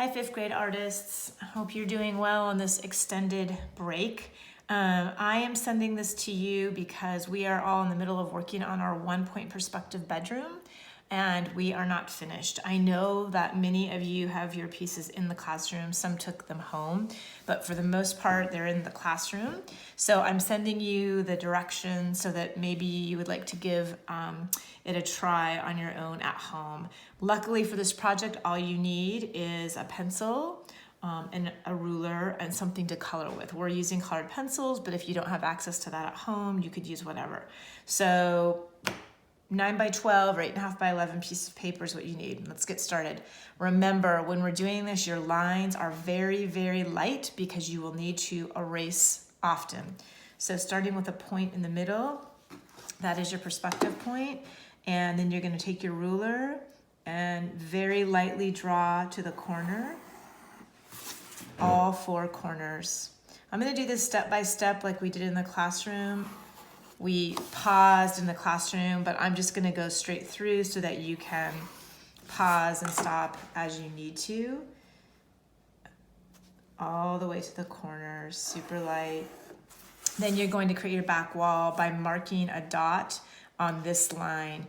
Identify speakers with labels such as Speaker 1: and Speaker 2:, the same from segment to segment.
Speaker 1: Hi, fifth grade artists. Hope you're doing well on this extended break. I am sending this to you because we are all in the middle of working on our 1-point perspective bedroom and we are not finished. I know that many of you have your pieces in the classroom. Some took them home, but for the most part, they're in the classroom. So I'm sending you the directions so that maybe you would like to give it a try on your own at home. Luckily for this project, all you need is a pencil and a ruler and something to color with. We're using colored pencils, but if you don't have access to that at home, you could use whatever. So 9 by 12 or 8.5 by 11 piece of paper is what you need. Let's get started. Remember, when we're doing this, your lines are very, very light because you will need to erase often. So starting with a point in the middle, that is your perspective point, and then you're going to take your ruler and very lightly draw to the corner, all 4 corners. I'm going to do this step by step like we did in the classroom. We paused in the classroom, but I'm just going to go straight through so that you can pause and stop as you need to. All the way to the corners, super light. Then you're going to create your back wall by marking a dot on this line.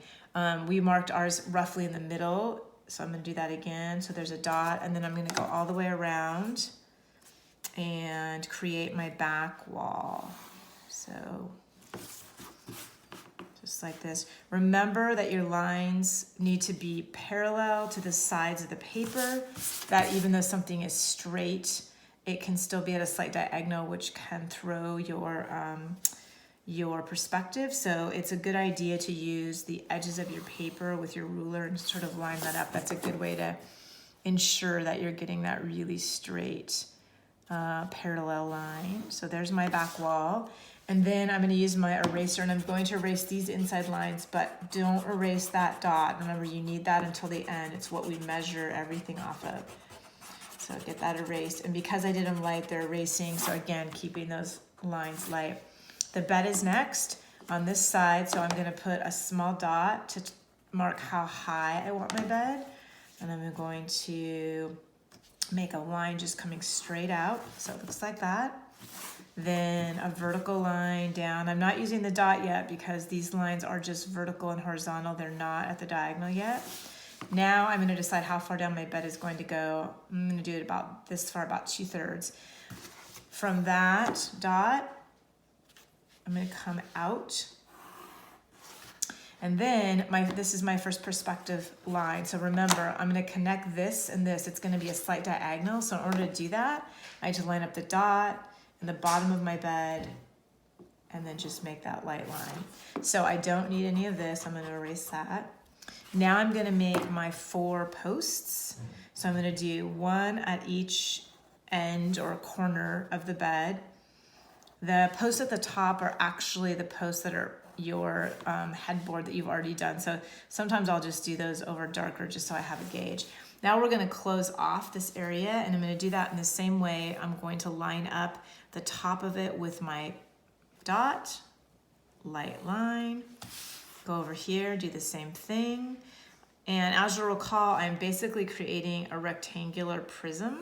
Speaker 1: We marked ours roughly in the middle, so I'm going to do that again. So there's a dot, and then I'm going to go all the way around and create my back wall. So just like this. Remember that your lines need to be parallel to the sides of the paper, that even though something is straight, it can still be at a slight diagonal, which can throw your perspective. So it's a good idea to use the edges of your paper with your ruler and sort of line that up. That's a good way to ensure that you're getting that really straight parallel line. So there's my back wall. And then I'm going to use my eraser and I'm going to erase these inside lines, but don't erase that dot. Remember, you need that until the end. It's what we measure everything off of. So get that erased. And because I did them light, they're erasing. So again, keeping those lines light. The bed is next on this side. So I'm going to put a small dot to mark how high I want my bed. And I'm going to make a line just coming straight out. So it looks like that. Then a vertical line down. I'm not using the dot yet because these lines are just vertical and horizontal. They're not at the diagonal yet. Now I'm going to decide how far down my bed is going to go. I'm going to do it about this far, about 2/3. From that dot, I'm going to come out. And then this is my first perspective line. So remember, I'm going to connect this and this. It's going to be a slight diagonal. So in order to do that, I need to line up the dot in the bottom of my bed and then just make that light line. So I don't need any of this. I'm going to erase that. Now I'm going to make my 4 posts. So I'm going to do 1 at each end or corner of the bed. The posts at the top are actually the posts that are your headboard that you've already done. So sometimes I'll just do those over darker just so I have a gauge. Now we're going to close off this area, and I'm going to do that in the same way. I'm going to line up the top of it with my dot, light line, go over here, do the same thing. And as you'll recall, I'm basically creating a rectangular prism.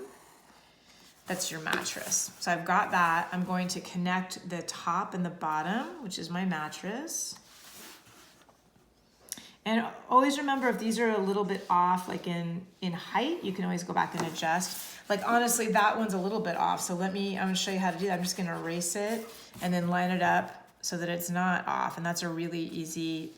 Speaker 1: That's your mattress. So I've got that. I'm going to connect the top and the bottom, which is my mattress. And always remember, if these are a little bit off, like in height, you can always go back and adjust. Like honestly, that one's a little bit off. So I'm gonna show you how to do that. I'm just gonna erase it and then line it up so that it's not off. And that's a really easy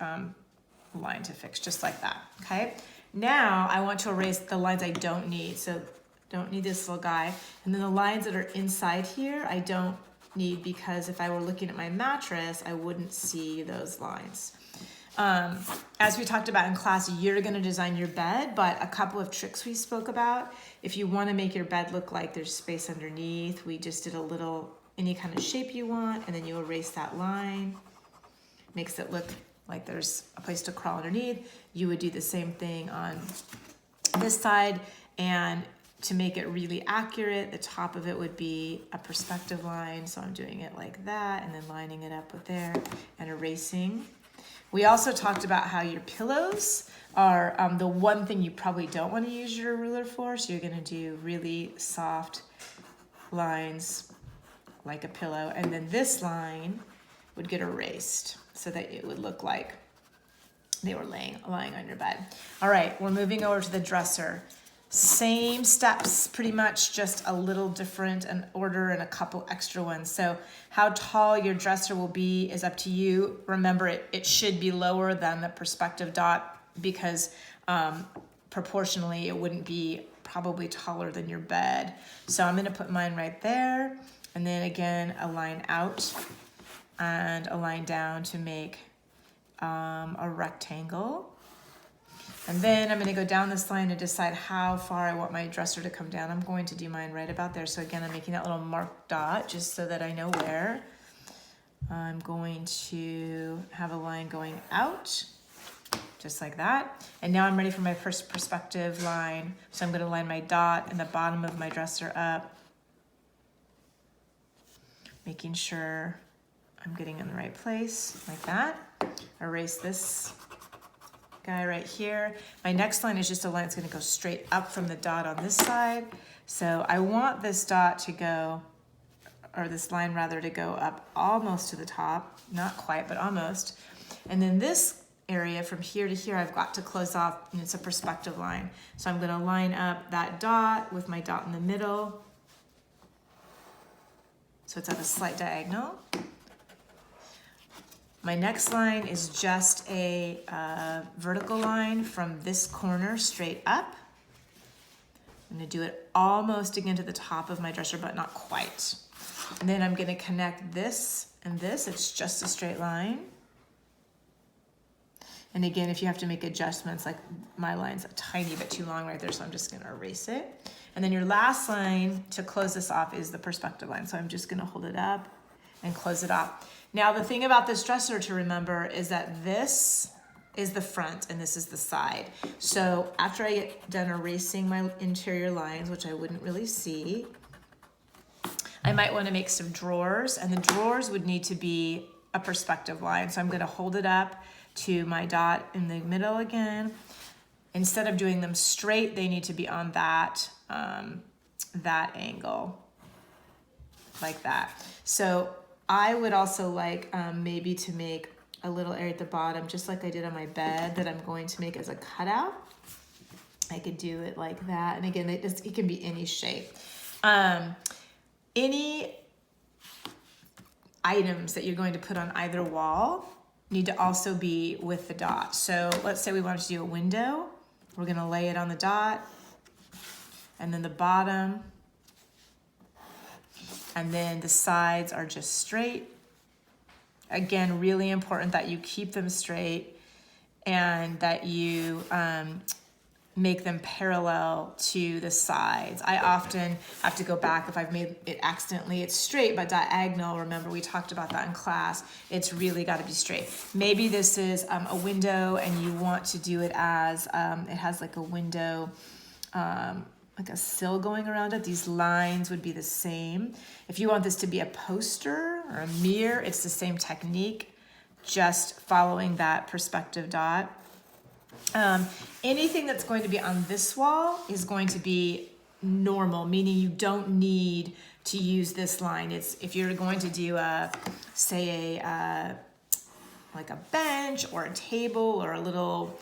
Speaker 1: line to fix, just like that, okay? Now I want to erase the lines I don't need. So don't need this little guy. And then the lines that are inside here, I don't need because if I were looking at my mattress, I wouldn't see those lines. As we talked about in class, you're going to design your bed, but a couple of tricks we spoke about. If you want to make your bed look like there's space underneath, we just did a little, any kind of shape you want, and then you erase that line. Makes it look like there's a place to crawl underneath. You would do the same thing on this side, and to make it really accurate, the top of it would be a perspective line. So I'm doing it like that, and then lining it up with there and erasing. We also talked about how your pillows are the one thing you probably don't want to use your ruler for. So you're going to do really soft lines like a pillow. And then this line would get erased so that it would look like they were lying on your bed. All right, we're moving over to the dresser. Same steps, pretty much, just a little different in order and a couple extra ones. So how tall your dresser will be is up to you. Remember, it should be lower than the perspective dot because proportionally it wouldn't be probably taller than your bed. So I'm gonna put mine right there, and then again, a line out and a line down to make a rectangle. And then I'm going to go down this line and decide how far I want my dresser to come down. I'm going to do mine right about there. So again, I'm making that little marked dot just so that I know where. I'm going to have a line going out, just like that. And now I'm ready for my first perspective line. So I'm going to line my dot in the bottom of my dresser up, making sure I'm getting in the right place, like that. Erase this guy right here. My next line is just a line that's going to go straight up from the dot on this side. So I want this dot to go, or this line rather, to go up almost to the top, not quite, but almost. And then this area from here to here, I've got to close off, and it's a perspective line. So I'm going to line up that dot with my dot in the middle. So it's at a slight diagonal. My next line is just a vertical line from this corner straight up. I'm going to do it almost again to the top of my dresser, but not quite. And then I'm going to connect this and this. It's just a straight line. And again, if you have to make adjustments, like my line's a tiny bit too long right there, so I'm just going to erase it. And then your last line to close this off is the perspective line. So I'm just going to hold it up and close it off. Now, the thing about this dresser to remember is that this is the front and this is the side. So after I get done erasing my interior lines, which I wouldn't really see, I might want to make some drawers, and the drawers would need to be a perspective line. So I'm going to hold it up to my dot in the middle again. Instead of doing them straight, they need to be on that, that angle, like that. So I would also like maybe to make a little area at the bottom, just like I did on my bed, that I'm going to make as a cutout. I could do it like that. And again, it can be any shape. Any items that you're going to put on either wall need to also be with the dot. So let's say we wanted to do a window. We're going to lay it on the dot, and then the bottom, and then the sides are just straight. Again, really important that you keep them straight and that you make them parallel to the sides. I often have to go back if I've made it accidentally. It's straight but diagonal. Remember, we talked about that in class. It's really got to be straight. Maybe this is a window and you want to do it as, it has like a window, like a sill going around it. These lines would be the same. If you want this to be a poster or a mirror, it's the same technique, just following that perspective dot. Anything that's going to be on this wall is going to be normal, meaning you don't need to use this line. It's if you're going to do like a bench or a table or a little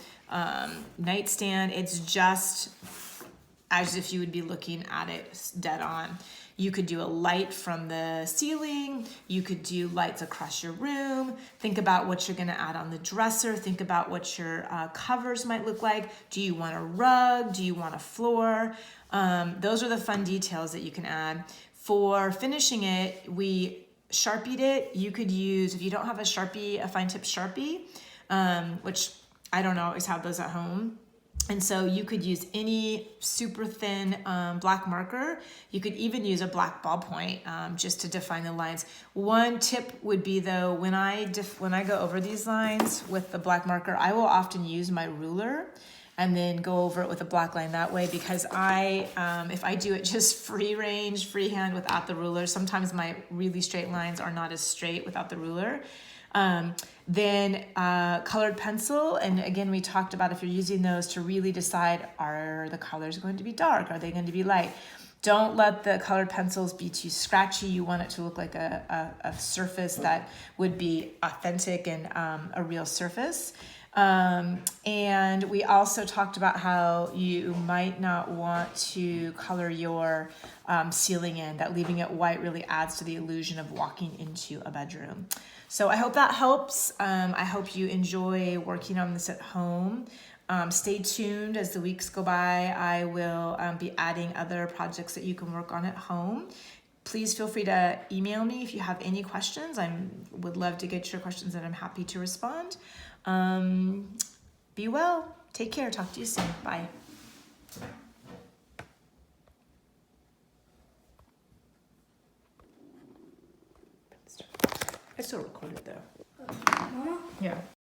Speaker 1: nightstand, it's just as if you would be looking at it dead on. You could do a light from the ceiling. You could do lights across your room. Think about what you're going to add on the dresser. Think about what your covers might look like. Do you want a rug? Do you want a floor? Those are the fun details that you can add. For finishing it, we Sharpied it. You could use, if you don't have a Sharpie, a fine tip Sharpie, which I don't always have those at home. And so you could use any super thin black marker. You could even use a black ballpoint just to define the lines. One tip would be though, when I go over these lines with the black marker, I will often use my ruler and then go over it with a black line that way, because if I do it just freehand without the ruler, sometimes my really straight lines are not as straight without the ruler. Then colored pencil, and again, we talked about if you're using those to really decide, are the colors going to be dark? Are they going to be light? Don't let the colored pencils be too scratchy. You want it to look like a surface that would be authentic and a real surface. And we also talked about how you might not want to color your ceiling in, that leaving it white really adds to the illusion of walking into a bedroom. So I hope that helps. I hope you enjoy working on this at home. Stay tuned as the weeks go by. I will be adding other projects that you can work on at home. Please feel free to email me if you have any questions. I would love to get your questions and I'm happy to respond. Be well. Take care. Talk to you soon. Bye. I still recorded though. Yeah.